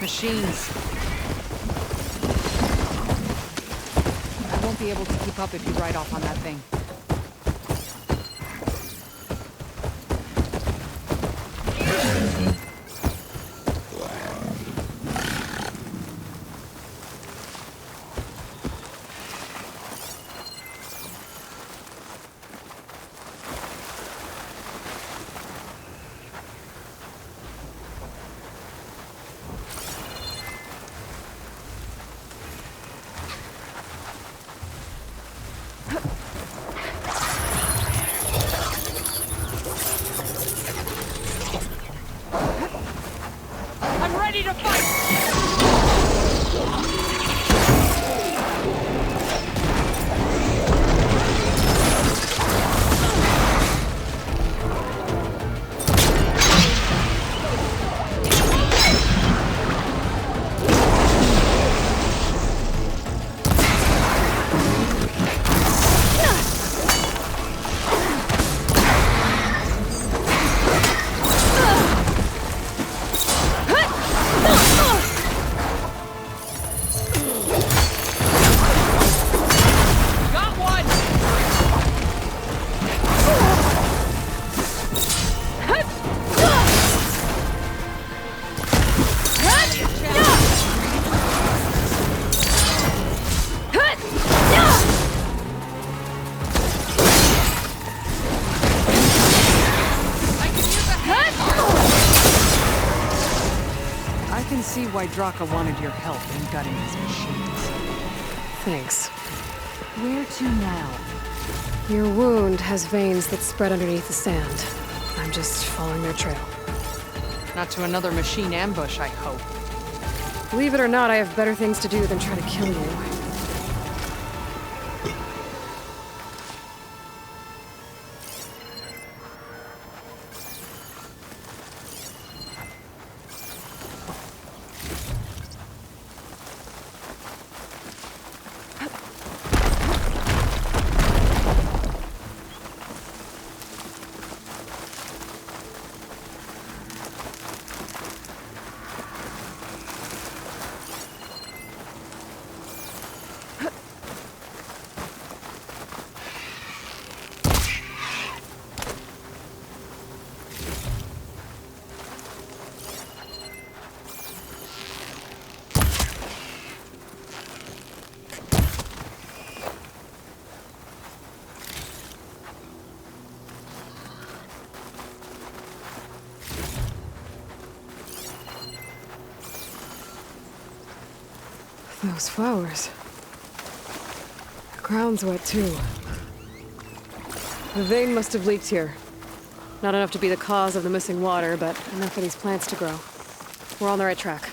Machines. I won't be able to keep up if you ride off on that thing. Ready to fight! See why Draka wanted your help in gutting his machines. Thanks. Where to now? Your wound has veins that spread underneath the sand. I'm just following their trail. Not to another machine ambush, I hope. Believe it or not, I have better things to do than try to kill you. Those flowers. The ground's wet too. The vein must have leaked here. Not enough to be the cause of the missing water, but enough for these plants to grow. We're on the right track.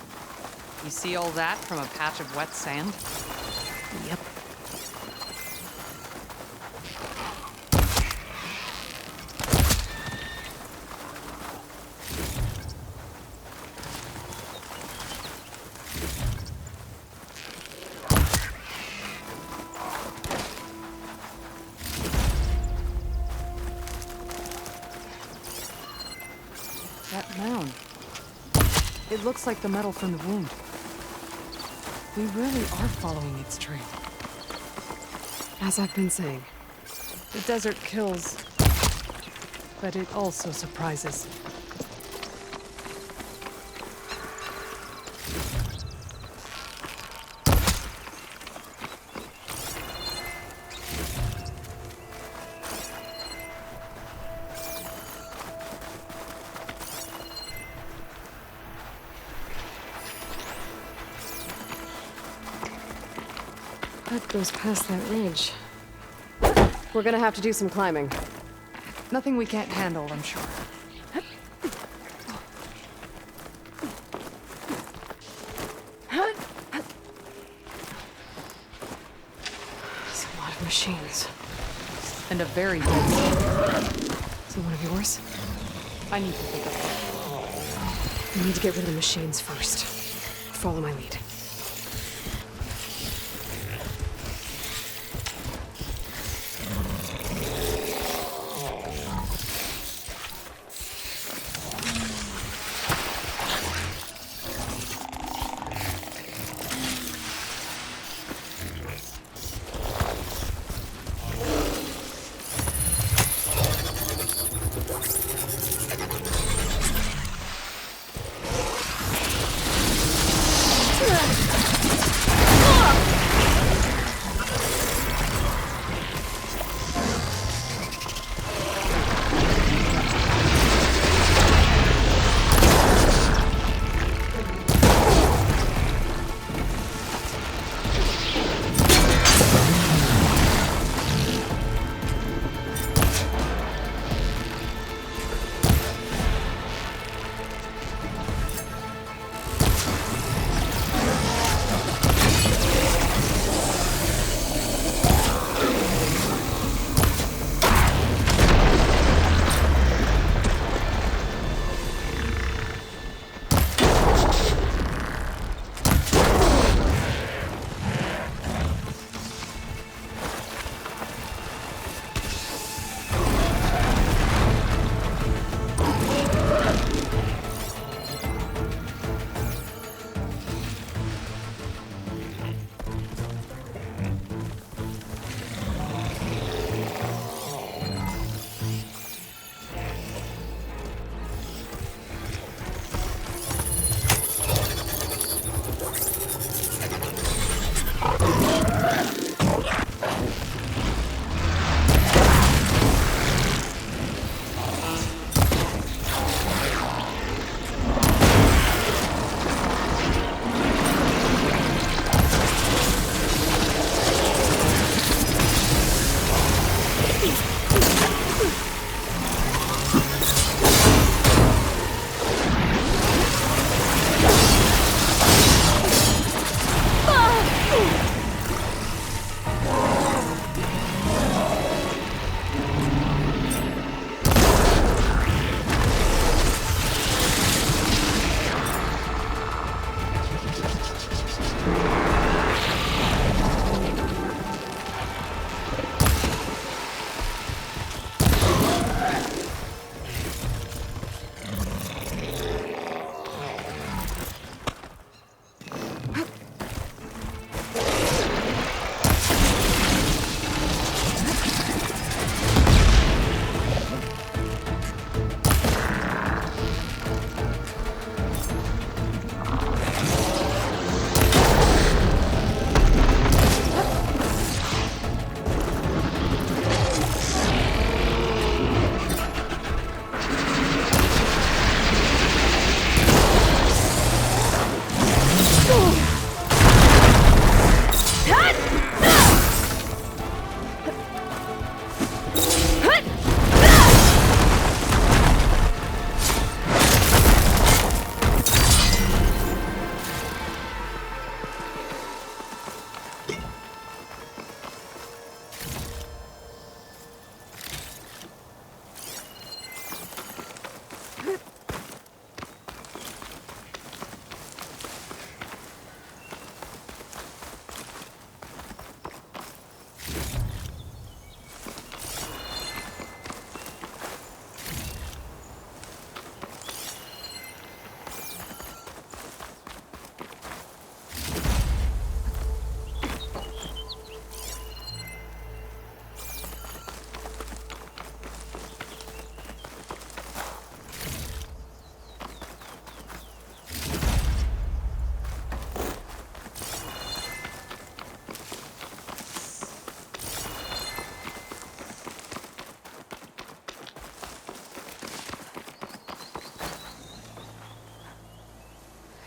You see all that from a patch of wet sand? Yep. That mound. It looks like the metal from the wound. We really are following its trail. As I've been saying. The desert kills, but it also surprises. That goes past that ridge. We're gonna have to do some climbing. Nothing we can't handle, I'm sure. It's a lot of machines. And a very dead one. Is it one of yours? I need to take a look. We need to get rid of the machines first. Follow my lead.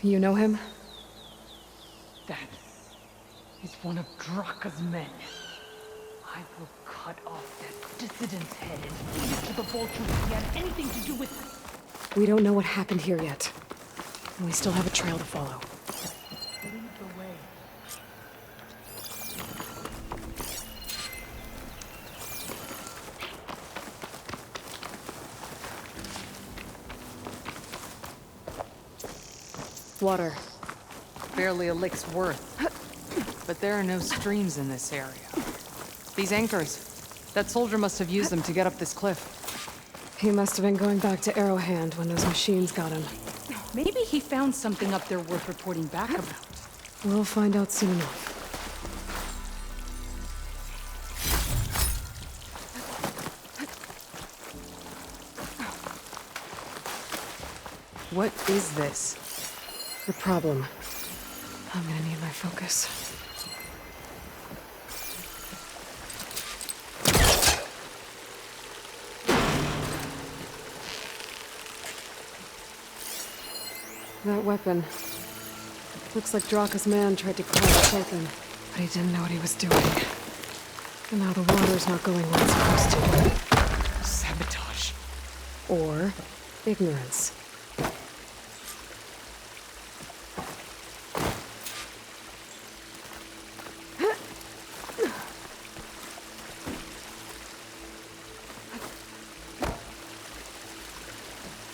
You know him? That is one of Draka's men. I will cut off that dissident's head and feed it to the vultures if he had anything to do with it. We don't know what happened here yet. And we still have a trail to follow. Lead the way. Water. Barely a lick's worth. But there are no streams in this area. These anchors. That soldier must have used them to get up this cliff. He must have been going back to Arrowhand when those machines got him. Maybe he found something up there worth reporting back about. We'll find out soon enough. What is this? The problem. I'm gonna need my focus. That weapon. Looks like Draka's man tried to crack it open, but he didn't know what he was doing. And now the water's not going where it's supposed to. Sabotage. Or ignorance.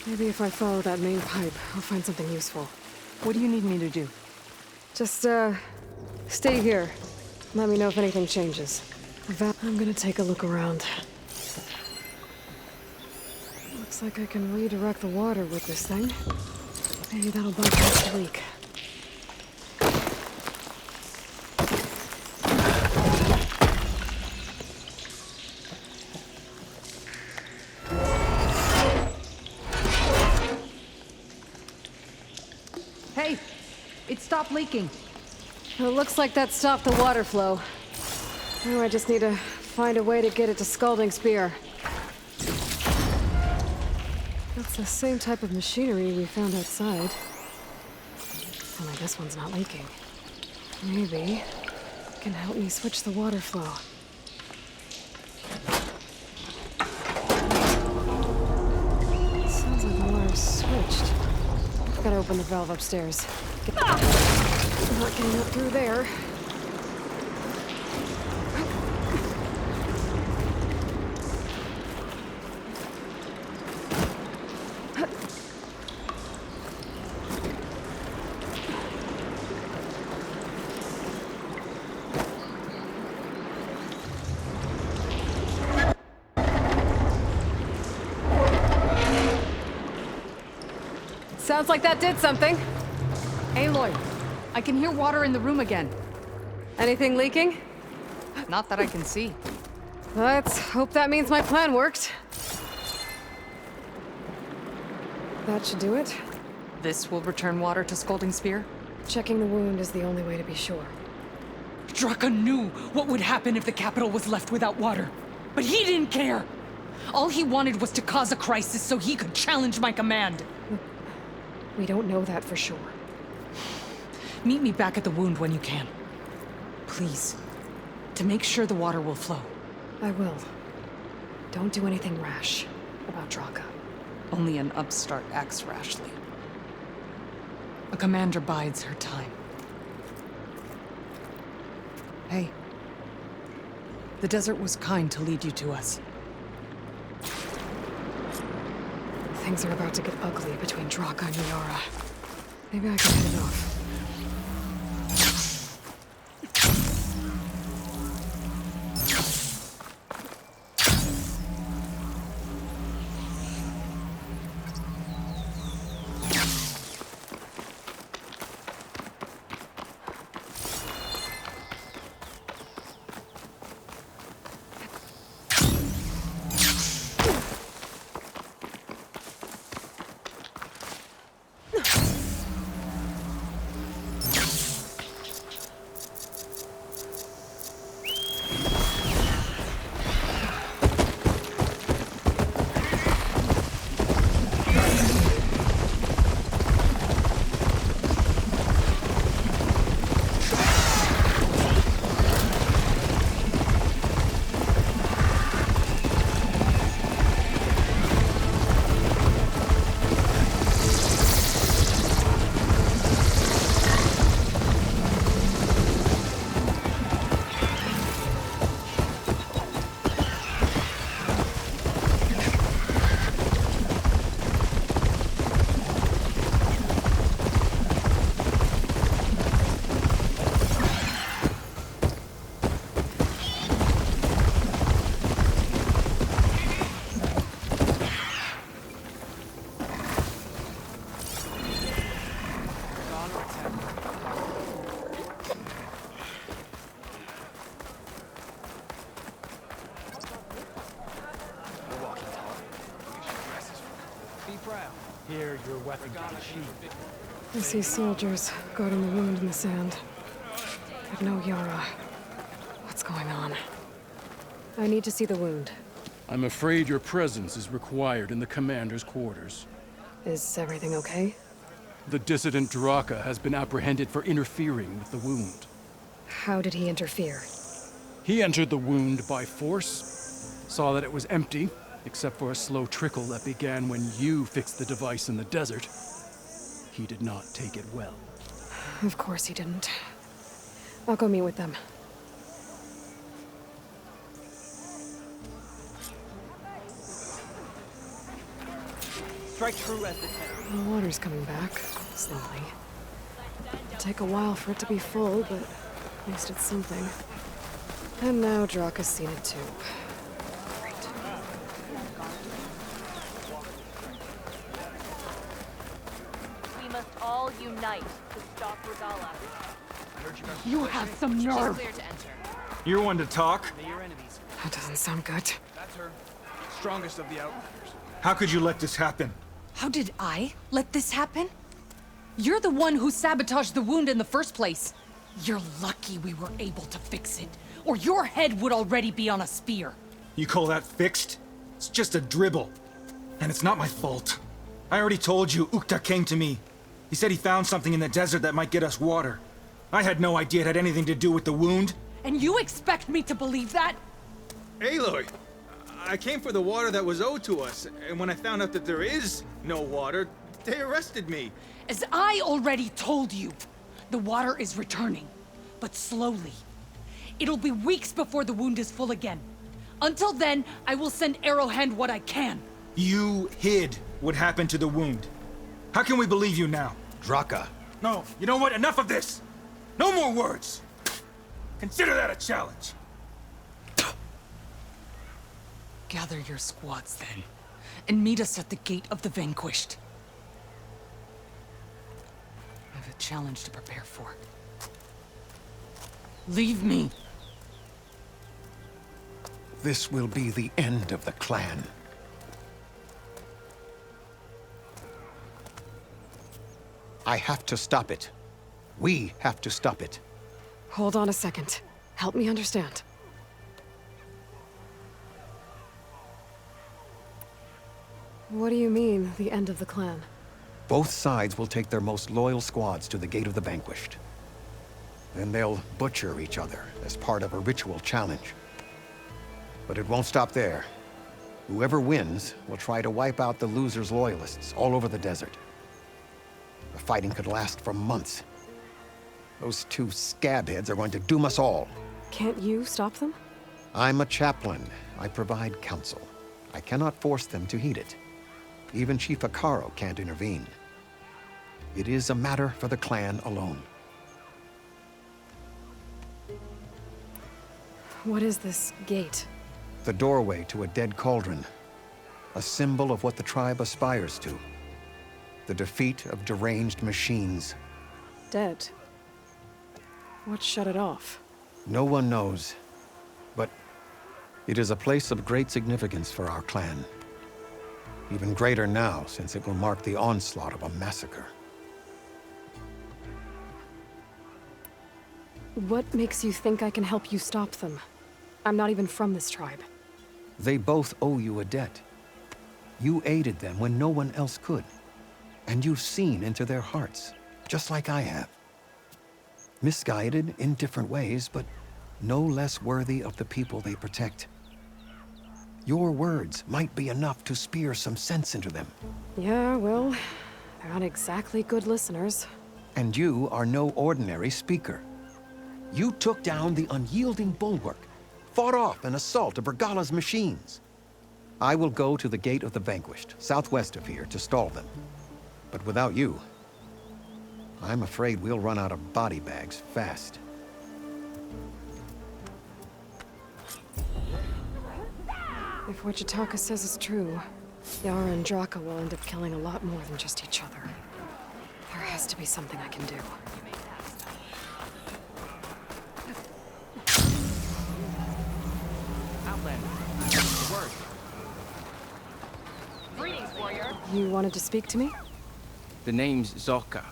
Maybe if I follow that main pipe, I'll find something useful. What do you need me to do? Just, stay here. Let me know if anything changes. I'm gonna take a look around. Looks like I can redirect the water with this thing. Maybe that'll bypass the leak. Hey! It stopped leaking. It looks like that stopped the water flow. Now I just need to find a way to get it to Scalding Spear. That's the same type of machinery we found outside. Only this one's not leaking. Maybe it can help me switch the water flow. Sounds like the water's switched. Gotta open the valve upstairs. Not getting up through there. Sounds like that did something. Aloy, I can hear water in the room again. Anything leaking? Not that I can see. Let's hope that means my plan worked. That should do it. This will return water to Scalding Spear? Checking the wound is the only way to be sure. Draka knew what would happen if the capital was left without water. But he didn't care! All he wanted was to cause a crisis so he could challenge my command. We don't know that for sure. Meet me back at the wound when you can. Please. To make sure the water will flow. I will. Don't do anything rash about Draka. Only an upstart acts rashly. A commander bides her time. Hey. The desert was kind to lead you to us. Things are about to get ugly between Draka and Yara. Maybe I can head it off. Here, your weapon got a sheath. I see soldiers guarding the wound in the sand. But no Yara. What's going on? I need to see the wound. I'm afraid your presence is required in the commander's quarters. Is everything okay? The dissident Draka has been apprehended for interfering with the wound. How did he interfere? He entered the wound by force, saw that it was empty, except for a slow trickle that began when you fixed the device in the desert. He did not take it well. Of course he didn't. I'll go meet with them. Strike true as the tenor. The water's coming back, slowly. It'll take a while for it to be full, but at least it's something. And now Draka's seen it too. Great. We must all unite to stop Regala. You have some nerve. Clear to enter. You're one to talk. That doesn't sound good. That's her. Strongest of the Outlanders. How could you let this happen? How did I let this happen? You're the one who sabotaged the wound in the first place. You're lucky we were able to fix it, or your head would already be on a spear. You call that fixed? It's just a dribble. And it's not my fault. I already told you, Ukta came to me. He said he found something in the desert that might get us water. I had no idea it had anything to do with the wound. And you expect me to believe that? Aloy, I came for the water that was owed to us, and when I found out that there is no water, they arrested me. As I already told you, the water is returning, but slowly. It'll be weeks before the wound is full again. Until then, I will send Arrowhand what I can. You hid what happened to the wound. How can we believe you now? Draka. No, you know what? Enough of this! No more words! Consider that a challenge. Gather your squads then, and meet us at the Gate of the Vanquished. I have a challenge to prepare for. Leave me. This will be the end of the clan. I have to stop it. We have to stop it. Hold on a second. Help me understand. What do you mean, the end of the clan? Both sides will take their most loyal squads to the Gate of the Vanquished. Then they'll butcher each other as part of a ritual challenge. But it won't stop there. Whoever wins will try to wipe out the loser's loyalists all over the desert. The fighting could last for months. Those two scabheads are going to doom us all. Can't you stop them? I'm a chaplain. I provide counsel. I cannot force them to heed it. Even Chief Akaro can't intervene. It is a matter for the clan alone. What is this gate? The doorway to a dead cauldron. A symbol of what the tribe aspires to. The defeat of deranged machines. Dead. What shut it off? No one knows. But it is a place of great significance for our clan. Even greater now, since it will mark the onslaught of a massacre. What makes you think I can help you stop them? I'm not even from this tribe. They both owe you a debt. You aided them when no one else could. And you've seen into their hearts, just like I have. Misguided in different ways, but no less worthy of the people they protect. Your words might be enough to spear some sense into them. Yeah, well, they're not exactly good listeners. And you are no ordinary speaker. You took down the unyielding bulwark, fought off an assault of Regala's machines. I will go to the Gate of the Vanquished, southwest of here, to stall them. But without you, I'm afraid we'll run out of body bags fast. If what Jataka says is true, Yara and Draka will end up killing a lot more than just each other. There has to be something I can do. Outlander. The word. Greetings, warrior. You wanted to speak to me? The name's Zolka.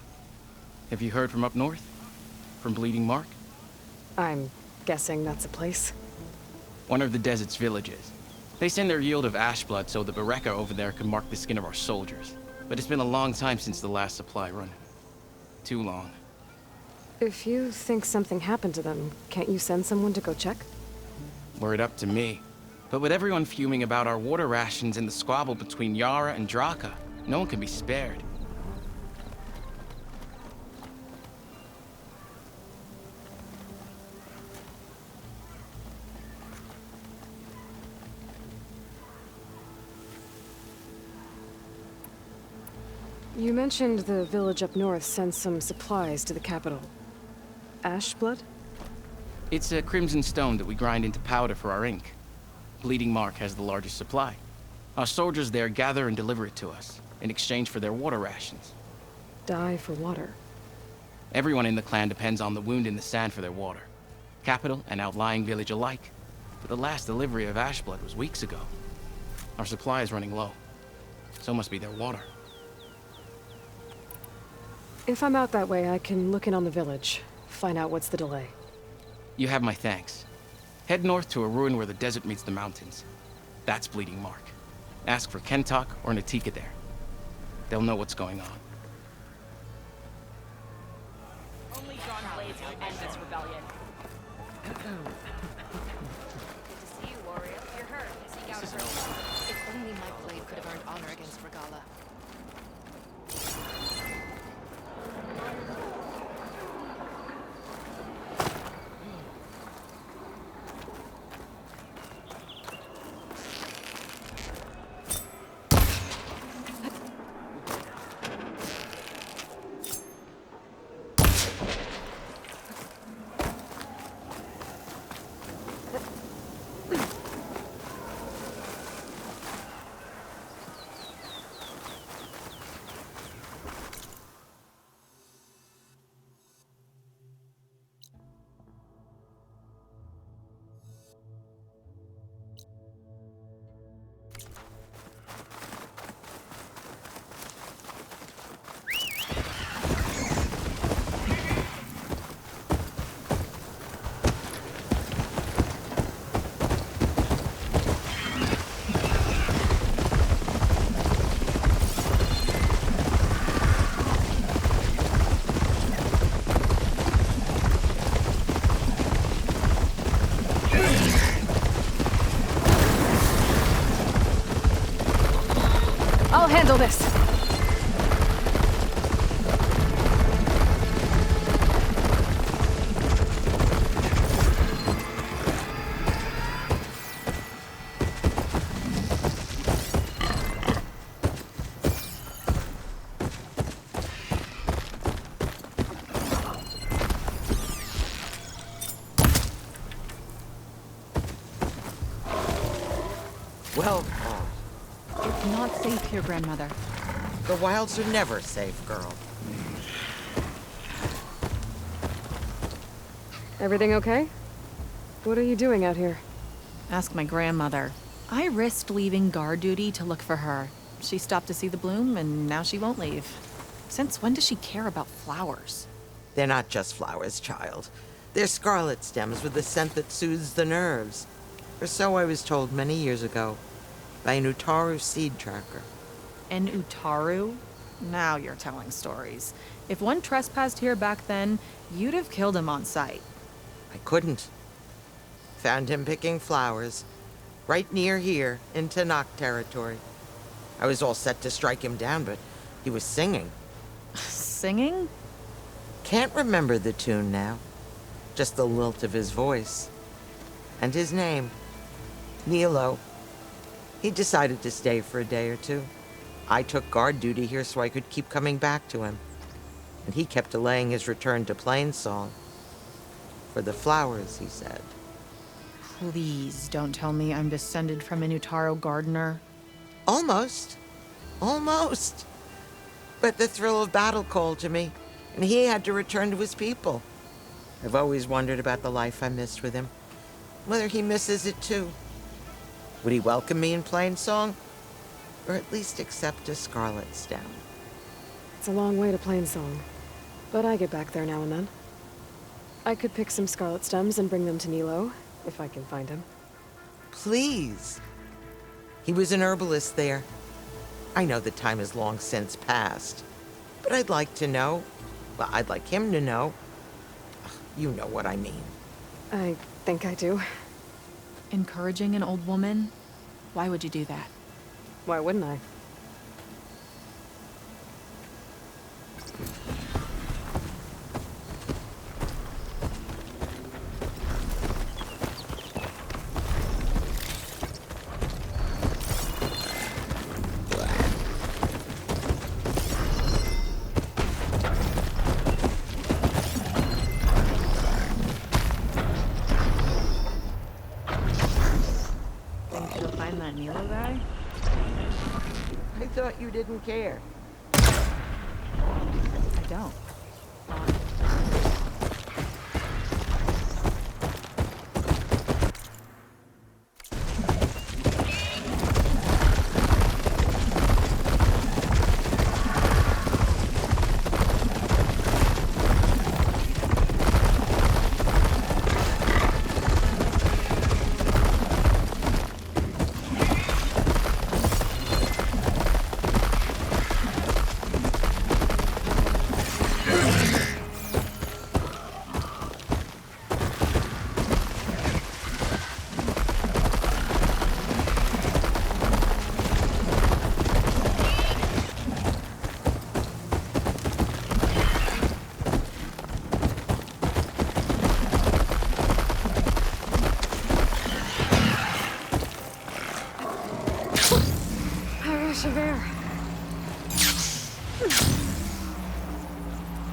Have you heard from up north? From Bleeding Mark? I'm guessing that's a place. One of the desert's villages. They send their yield of ash blood so the Bereka over there can mark the skin of our soldiers. But it's been a long time since the last supply run. Too long. If you think something happened to them, can't you send someone to go check? Were it up to me. But with everyone fuming about our water rations and the squabble between Yara and Draka, no one can be spared. You mentioned the village up north sends some supplies to the capital. Ash blood? It's a crimson stone that we grind into powder for our ink. Bleeding Mark has the largest supply. Our soldiers there gather and deliver it to us, in exchange for their water rations. Die for water. Everyone in the clan depends on the wound in the sand for their water. Capital and outlying village alike. But the last delivery of ash blood was weeks ago. Our supply is running low. So must be their water. If I'm out that way, I can look in on the village, find out what's the delay. You have my thanks. Head north to a ruin where the desert meets the mountains. That's Bleeding Mark. Ask for Kentok or Natika there. They'll know what's going on. Only drawn blades can end this rebellion. Good to see you, warrior. You're hurt. Seek out her. If only my blade could have earned honor against Regala. I'll handle this! Well, It's not safe here, Grandmother. the wilds are never safe, girl. Everything okay? What are you doing out here? Ask my grandmother. I risked leaving guard duty to look for her. She stopped to see the bloom, and now she won't leave. Since when does she care about flowers? They're not just flowers, child. They're scarlet stems with a scent that soothes the nerves. Or so I was told many years ago by an Utaru seed tracker. An Utaru? Now you're telling stories. If one trespassed here back then, you'd have killed him on sight. I couldn't. Found him picking flowers, right near here in Tanakh territory. I was all set to strike him down, but he was singing. Singing? Can't remember the tune now. Just the lilt of his voice. And his name, Nilo. He decided to stay for a day or two. I took guard duty here so I could keep coming back to him. And he kept delaying his return to Plainsong. For the flowers, he said. Please don't tell me I'm descended from an Utaru gardener. Almost. Almost. But the thrill of battle called to me, and he had to return to his people. I've always wondered about the life I missed with him. Whether he misses it too. Would he welcome me in Plainsong? Or at least accept a scarlet stem. It's a long way to Plainsong, but I get back there now and then. I could pick some scarlet stems and bring them to Nilo, if I can find him. Please. He was an herbalist there. I know the time has long since passed, but I'd like to know. Well, I'd like him to know. You know what I mean. I think I do. Encouraging an old woman? Why would you do that? Why wouldn't I? Think she'll find that Nilo guy? I thought you didn't care. I don't.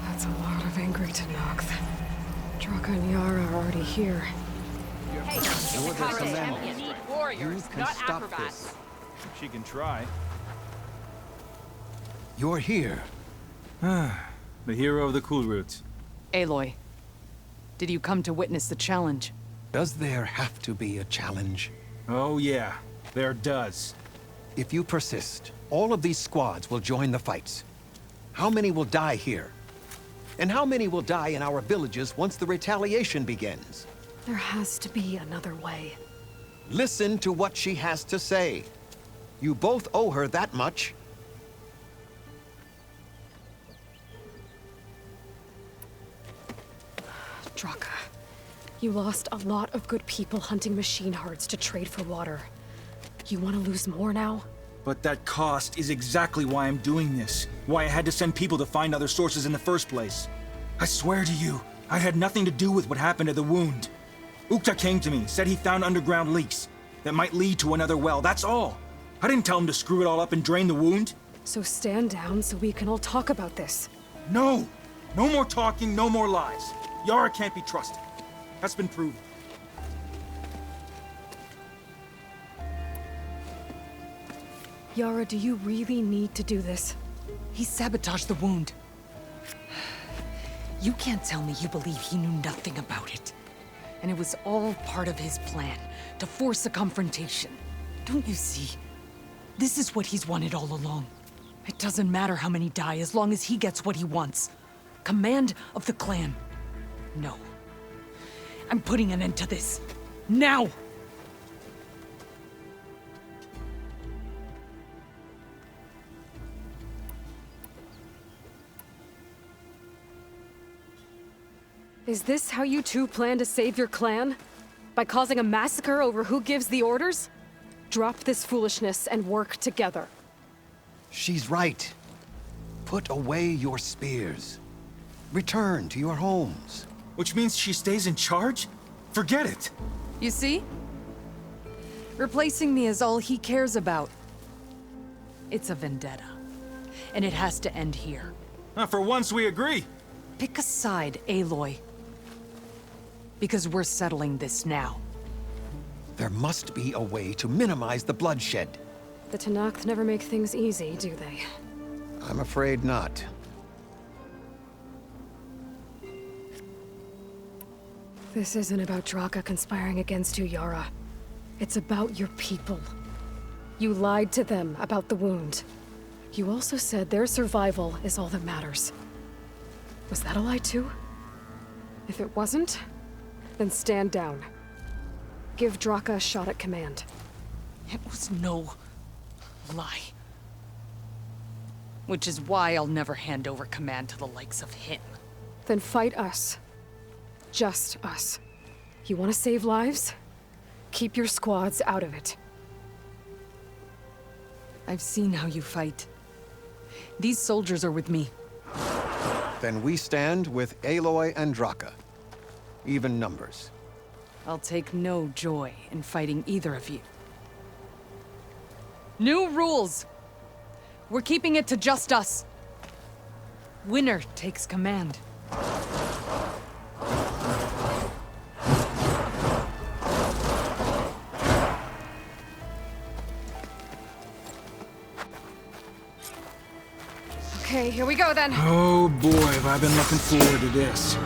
That's a lot of angry Tenakth. Draka and Yara are already here. Hey, You're the command. we need warriors, can not stop acrobats. this. She can try. You're here. The hero of the cool route. Aloy, did you come to witness the challenge? Does there have to be a challenge? Oh yeah, there does. If you persist, all of these squads will join the fights. How many will die here? And how many will die in our villages once the retaliation begins? There has to be another way. Listen to what she has to say. You both owe her that much. Draka, you lost a lot of good people hunting machine hearts to trade for water. You want to lose more now? But that cost is exactly why I'm doing this. Why I had to send people to find other sources in the first place. I swear to you, I had nothing to do with what happened at the wound. Ukta came to me, said he found underground leaks that might lead to another well, that's all. I didn't tell him to screw it all up and drain the wound. So stand down so we can all talk about this. No! No more talking, no more lies. Yara can't be trusted. That's been proven. Yara, do you really need to do this? He sabotaged the wound. You can't tell me you believe he knew nothing about it. And it was all part of his plan, to force a confrontation. Don't you see? This is what he's wanted all along. It doesn't matter how many die as long as he gets what he wants. Command of the clan. No. I'm putting an end to this. Now! Is this how you two plan to save your clan? By causing a massacre over who gives the orders? Drop this foolishness and work together. She's right. Put away your spears. Return to your homes. Which means she stays in charge? Forget it. You see? Replacing me is all he cares about. It's a vendetta. And it has to end here. For once we agree. Pick a side, Aloy. Because we're settling this now. There must be a way to minimize the bloodshed. The Tenakth never make things easy, do they? I'm afraid not. This isn't about Draka conspiring against you, Yara. It's about your people. You lied to them about the wound. You also said their survival is all that matters. Was that a lie too? If it wasn't, then stand down. Give Draka a shot at command. It was no lie. Which is why I'll never hand over command to the likes of him. Then fight us. Just us. You want to save lives? Keep your squads out of it. I've seen how you fight. These soldiers are with me. Then we stand with Aloy and Draka. Even numbers. I'll take no joy in fighting either of you. New rules! We're keeping it to just us. Winner takes command. Okay, here we go then. Oh boy, have I been looking forward to this.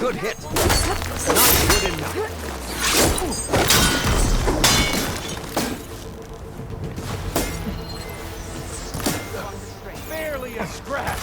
Good hit. Not good enough. Barely a scratch.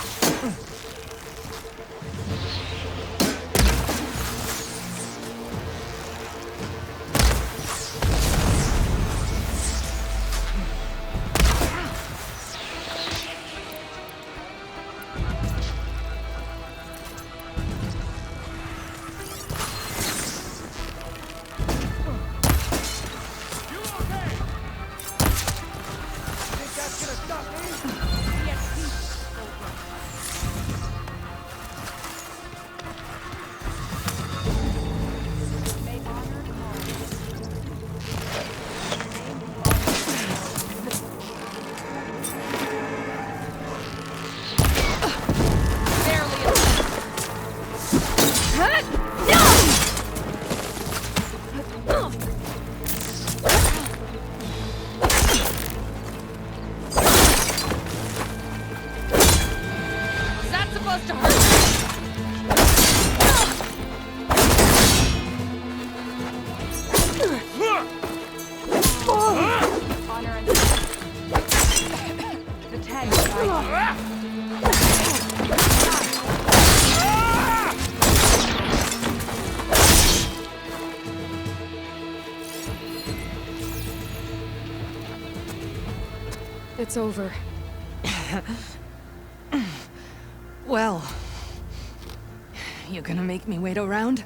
It's over. Well, you gonna make me wait around?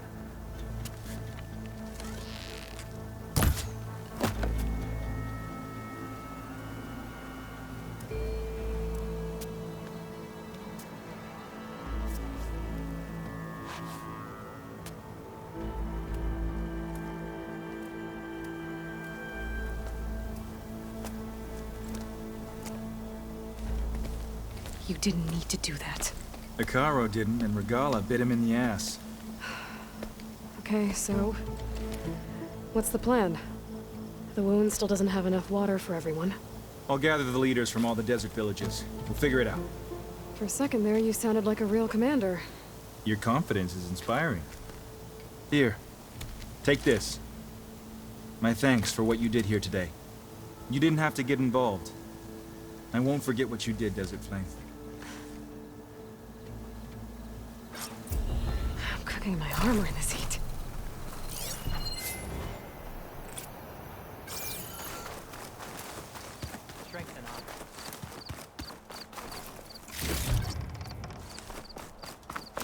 You didn't need to do that. Icaro didn't, and Regala bit him in the ass. Okay, so... what's the plan? The wound still doesn't have enough water for everyone. I'll gather the leaders from all the desert villages. We'll figure it out. For a second there, you sounded like a real commander. Your confidence is inspiring. Here, take this. My thanks for what you did here today. You didn't have to get involved. I won't forget what you did, Desert Flame. I'm cooking my armor in this heat. Strength and honor.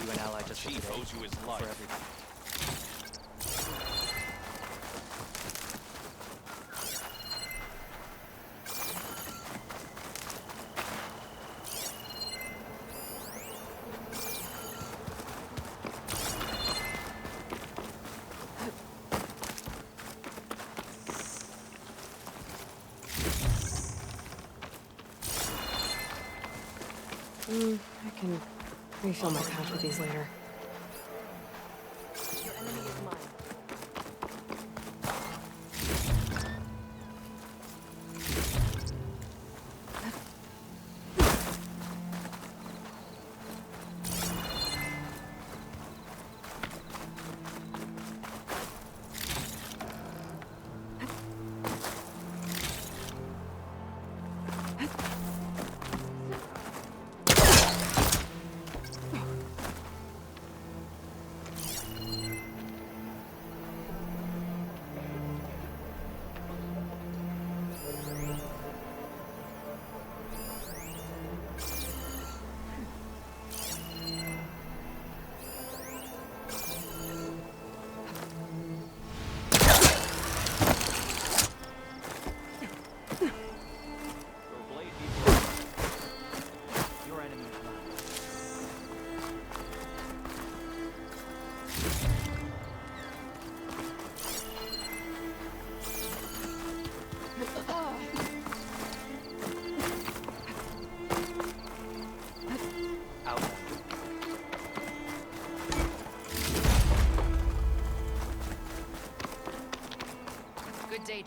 You and ally just Chief owes you his life. for everything. I can refill my pouch with these later. Your enemy is mine.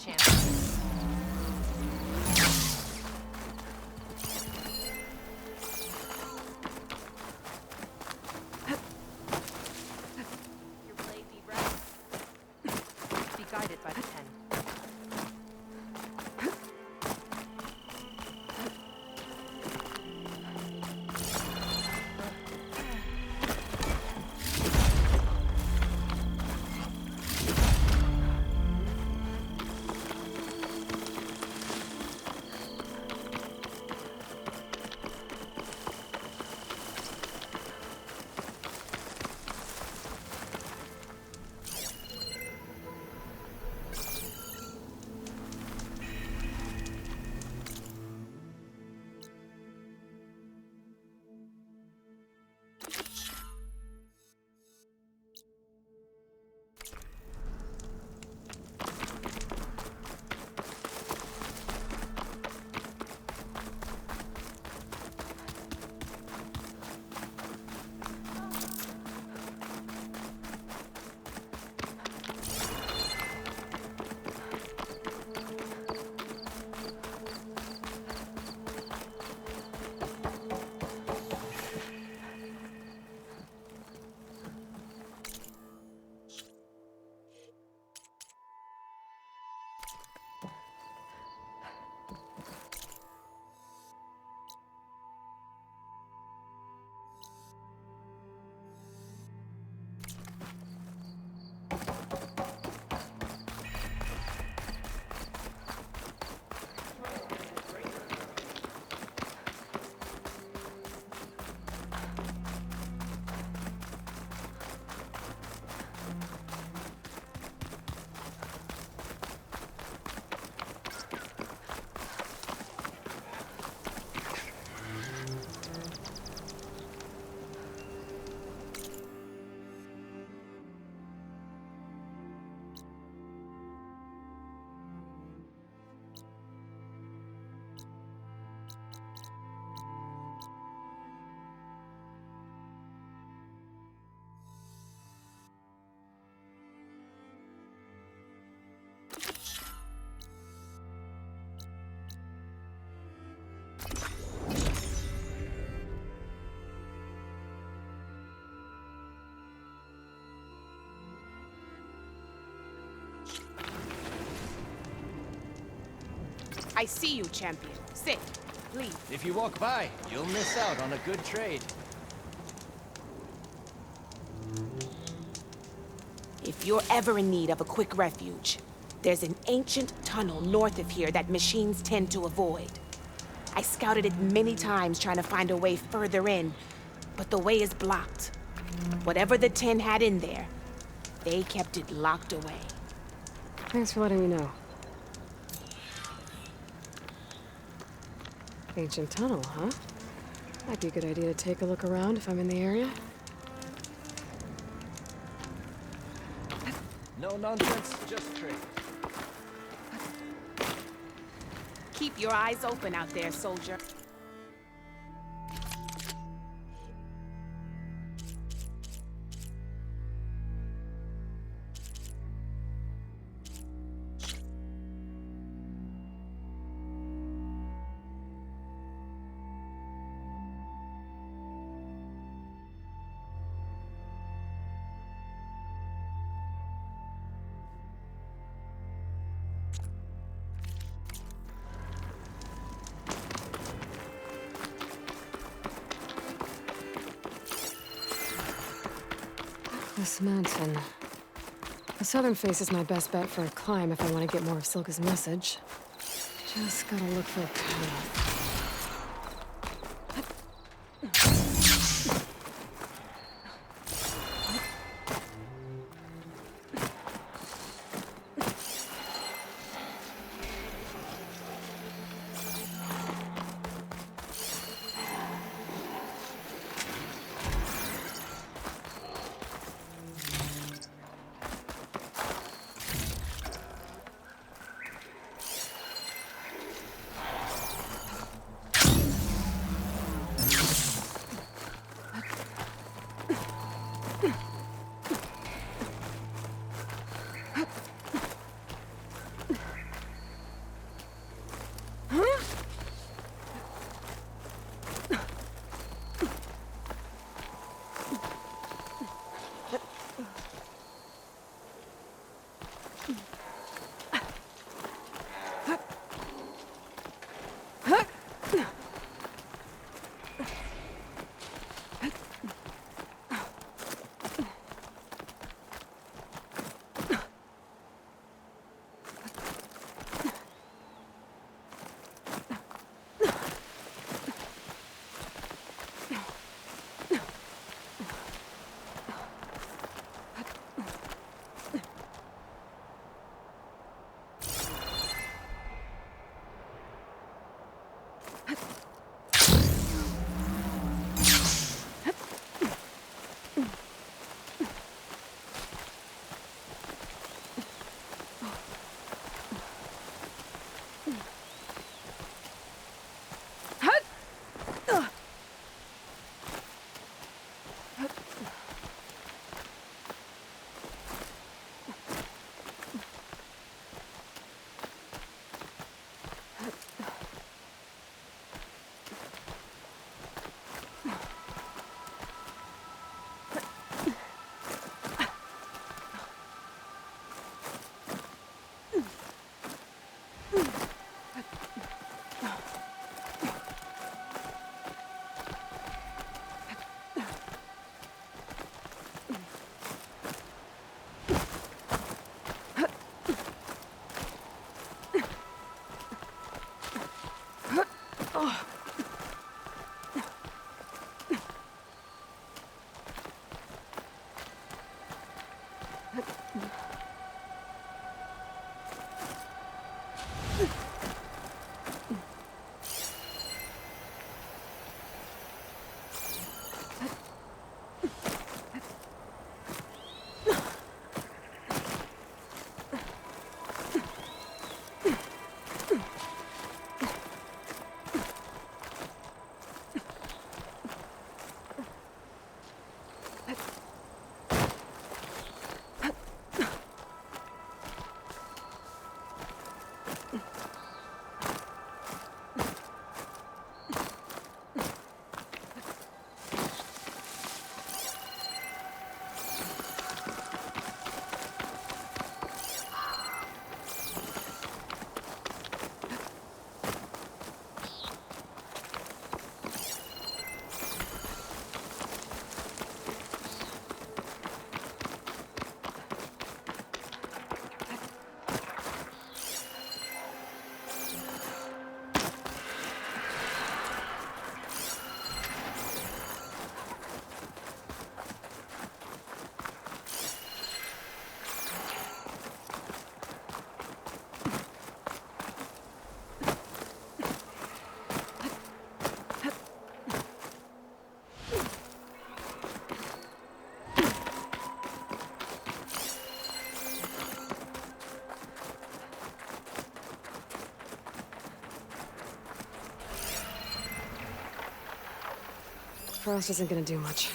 champion. Your blade be ready. Be guided by the 10. I see you, champion. Sit. Leave. If you walk by, you'll miss out on a good trade. If you're ever in need of a quick refuge, there's an ancient tunnel north of here that machines tend to avoid. I scouted it many times trying to find a way further in, but the way is blocked. Whatever the 10 had in there, they kept it locked away. Thanks for letting me know. Ancient tunnel, huh? Might be a good idea to take a look around if I'm in the area. No nonsense, just trade. Keep your eyes open out there, soldier. This mountain. The southern face is my best bet for a climb if I want to get more of Silka's message. Just gotta look for a path. Frost isn't gonna do much.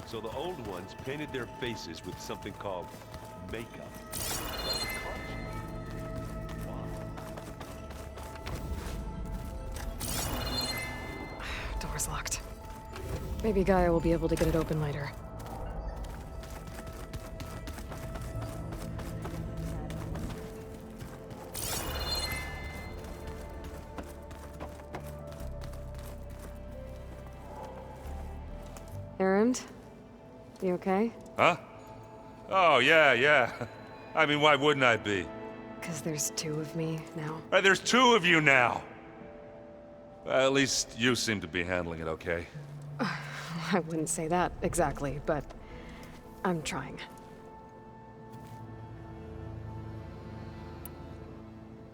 So the old ones painted their faces with something called makeup. Like a cartoon. Wow. Door's locked. Maybe Gaia will be able to get it open later. Errand? You okay? Huh? Oh, yeah. I mean, why wouldn't I be? Because there's two of me now. There's two of you now! Well, at least you seem to be handling it okay. I wouldn't say that exactly, but I'm trying.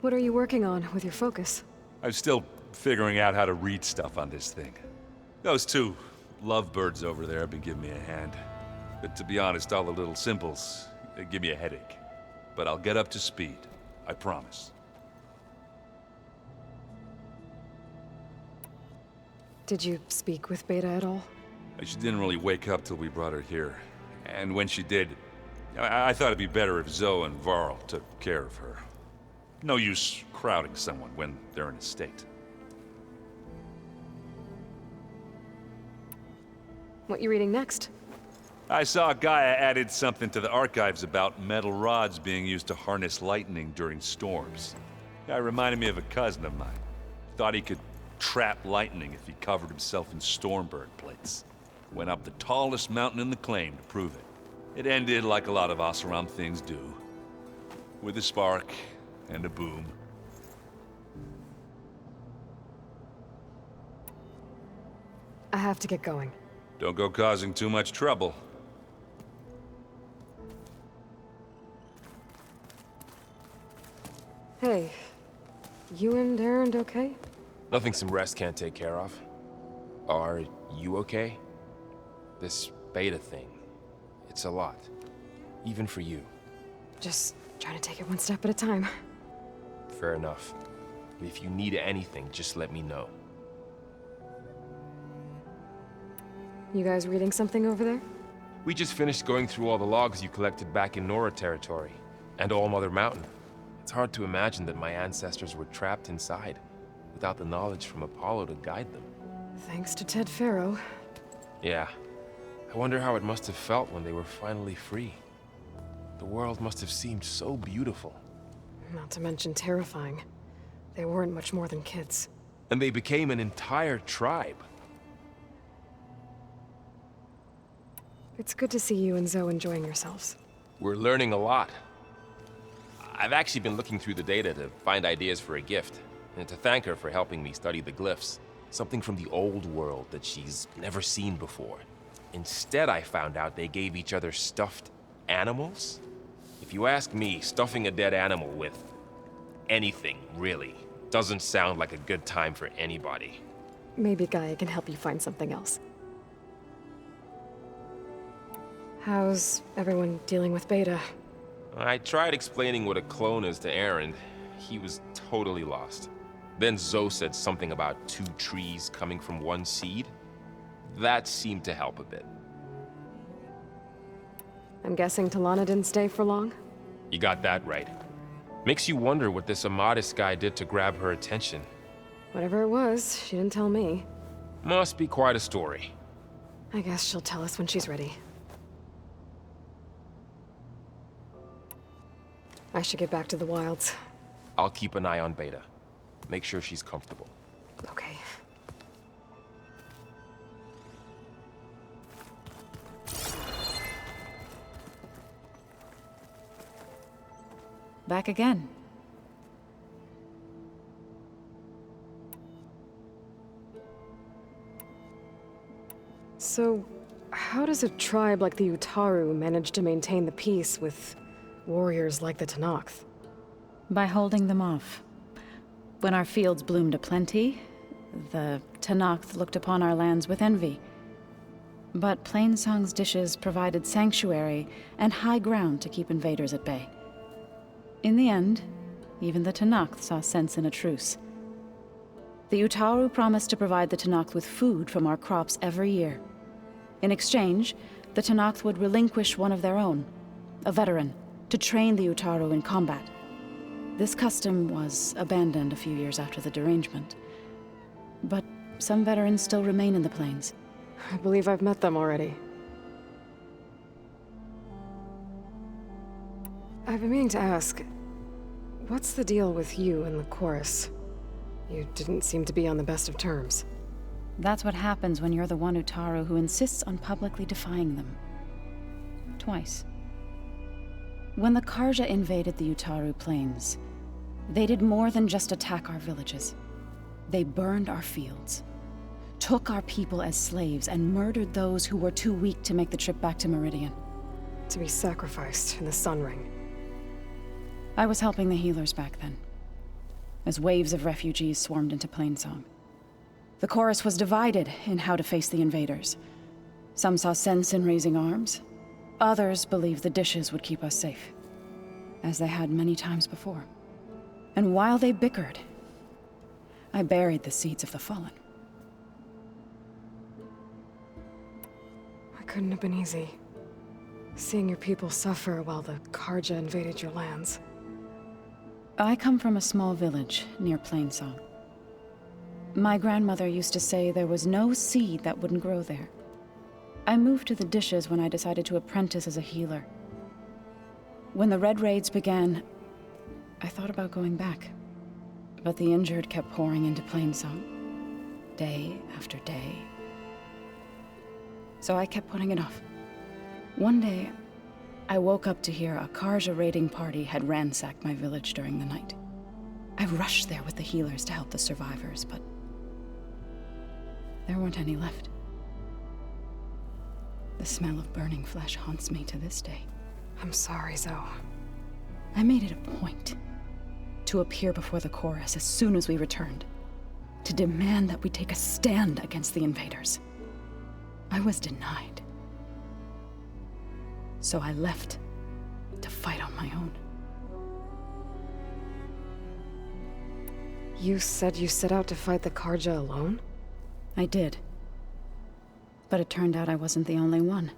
What are you working on with your focus? I'm still figuring out how to read stuff on this thing. Those two lovebirds over there have been giving me a hand. But to be honest, all the little symbols, they give me a headache. But I'll get up to speed. I promise. Did you speak with Beta at all? She didn't really wake up till we brought her here. And when she did, I thought it'd be better if Zoe and Varl took care of her. No use crowding someone when they're in a state. What you reading next? I saw Gaia added something to the archives about metal rods being used to harness lightning during storms. Guy reminded me of a cousin of mine. Thought he could trap lightning if he covered himself in Stormbird plates. Went up the tallest mountain in the claim to prove it. It ended like a lot of Oseram things do. With a spark and a boom. I have to get going. Don't go causing too much trouble. Hey, you and Errand okay? Nothing some rest can't take care of. Are you okay? This beta thing, it's a lot. Even for you. Just trying to take it one step at a time. Fair enough. If you need anything, just let me know. You guys reading something over there? We just finished going through all the logs you collected back in Nora territory, and All Mother Mountain. It's hard to imagine that my ancestors were trapped inside, without the knowledge from Apollo to guide them. Thanks to Ted Faro. Yeah. I wonder how it must have felt when they were finally free. The world must have seemed so beautiful. Not to mention terrifying. They weren't much more than kids. And they became an entire tribe. It's good to see you and Zoe enjoying yourselves. We're learning a lot. I've actually been looking through the data to find ideas for a gift, and to thank her for helping me study the glyphs. Something from the old world that she's never seen before. Instead, I found out they gave each other stuffed animals. If you ask me, stuffing a dead animal with anything, really, doesn't sound like a good time for anybody. Maybe Gaia can help you find something else. How's everyone dealing with Beta? I tried explaining what a clone is to Errand. He was totally lost. Then Zoe said something about 2 trees coming from 1 seed. That seemed to help a bit. I'm guessing Talana didn't stay for long? You got that right. Makes you wonder what this Amadis guy did to grab her attention. Whatever it was, she didn't tell me. Must be quite a story. I guess she'll tell us when she's ready. I should get back to the wilds. I'll keep an eye on Beta. Make sure she's comfortable. Okay. Back again. So, how does a tribe like the Utaru manage to maintain the peace with warriors like the Tenakth? By holding them off. When our fields bloomed aplenty, the Tenakth looked upon our lands with envy. But Plainsong's dishes provided sanctuary and high ground to keep invaders at bay. In the end, even the Tenakth saw sense in a truce. The Utaru promised to provide the Tenakth with food from our crops every year. In exchange, the Tenakth would relinquish one of their own, a veteran, to train the Utaru in combat. This custom was abandoned a few years after the derangement. But some veterans still remain in the plains. I believe I've met them already. I've been meaning to ask, what's the deal with you and the chorus? You didn't seem to be on the best of terms. That's what happens when you're the one Utaru who insists on publicly defying them. Twice. When the Karja invaded the Utaru plains, they did more than just attack our villages. They burned our fields, took our people as slaves, and murdered those who were too weak to make the trip back to Meridian. To be sacrificed in the Sun Ring. I was helping the healers back then, as waves of refugees swarmed into Plainsong. The chorus was divided in how to face the invaders. Some saw sense in raising arms. Others believed the dishes would keep us safe, as they had many times before. And while they bickered, I buried the seeds of the fallen. It couldn't have been easy. Seeing your people suffer while the Karja invaded your lands. I come from a small village near Plainsong. My grandmother used to say there was no seed that wouldn't grow there. I moved to the dishes when I decided to apprentice as a healer. When the Red Raids began, I thought about going back. But the injured kept pouring into Plainsong. day after day. So I kept putting it off. One day, I woke up to hear a Karja raiding party had ransacked my village during the night. I rushed there with the healers to help the survivors, but there weren't any left. The smell of burning flesh haunts me to this day. I'm sorry, Zoe. I made it a point to appear before the chorus as soon as we returned, to demand that we take a stand against the invaders. I was denied. So I left to fight on my own. You said you set out to fight the Karja alone? I did. But it turned out I wasn't the only one.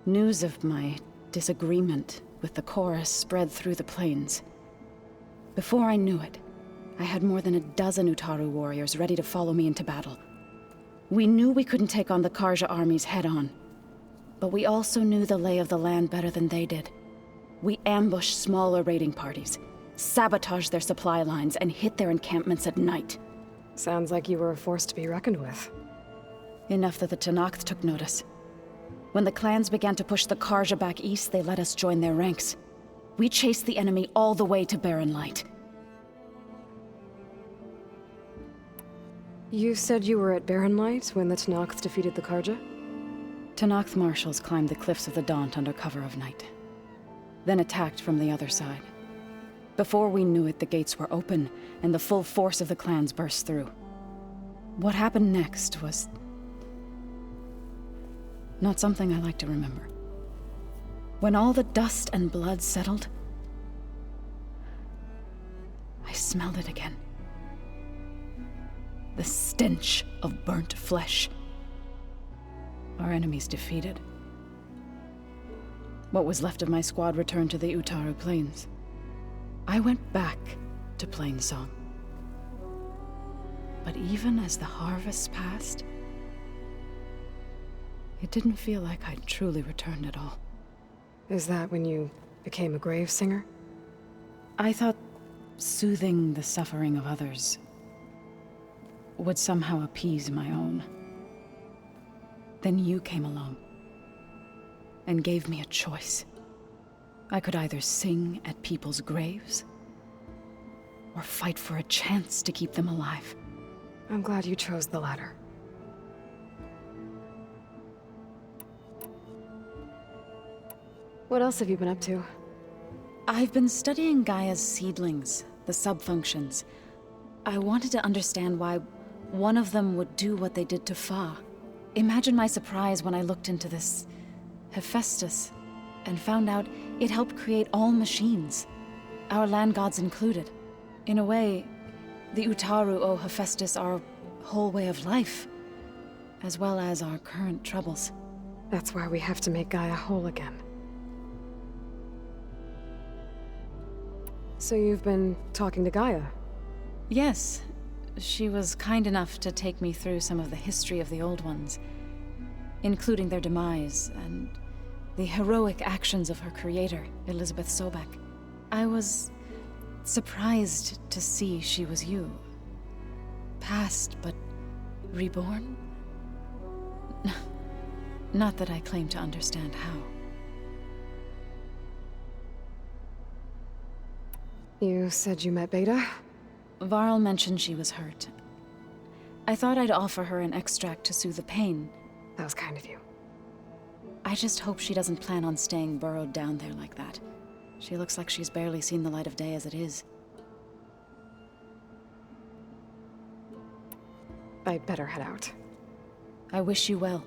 News of my disagreement with the chorus spread through the plains. Before I knew it, I had more than a dozen Utaru warriors ready to follow me into battle. We knew we couldn't take on the Karja armies head-on, but we also knew the lay of the land better than they did. We ambushed smaller raiding parties, sabotaged their supply lines, and hit their encampments at night. Sounds like you were a force to be reckoned with. Enough that the Tenakth took notice. When the clans began to push the Karja back east, they let us join their ranks. We chased the enemy all the way to Barren Light. You said you were at Barren Light when the Tenakth defeated the Karja? Tenakth marshals climbed the cliffs of the Daunt under cover of night, then attacked from the other side. Before we knew it, the gates were open, and the full force of the clans burst through. What happened next was not something I like to remember. When all the dust and blood settled, I smelled it again. The stench of burnt flesh. Our enemies defeated. What was left of my squad returned to the Utaru Plains. I went back to Plainsong. But even as the harvest passed, it didn't feel like I'd truly returned at all. Is that when you became a grave singer? I thought soothing the suffering of others would somehow appease my own. Then you came along and gave me a choice. I could either sing at people's graves or fight for a chance to keep them alive. I'm glad you chose the latter. What else have you been up to? I've been studying Gaia's seedlings, the subfunctions. I wanted to understand why one of them would do what they did to Fa. Imagine my surprise when I looked into this Hephaestus and found out it helped create all machines, our land gods included. In a way, the Utaru owe Hephaestus our whole way of life, as well as our current troubles. That's why we have to make Gaia whole again. So you've been talking to Gaia? Yes. She was kind enough to take me through some of the history of the Old Ones, including their demise and the heroic actions of her creator, Elizabeth Sobek. I was surprised to see she was you. Past, but reborn? Not that I claim to understand how. You said you met Beta? Varl mentioned she was hurt. I thought I'd offer her an extract to soothe the pain. That was kind of you. I just hope she doesn't plan on staying burrowed down there like that. She looks like she's barely seen the light of day as it is. I'd better head out. I wish you well.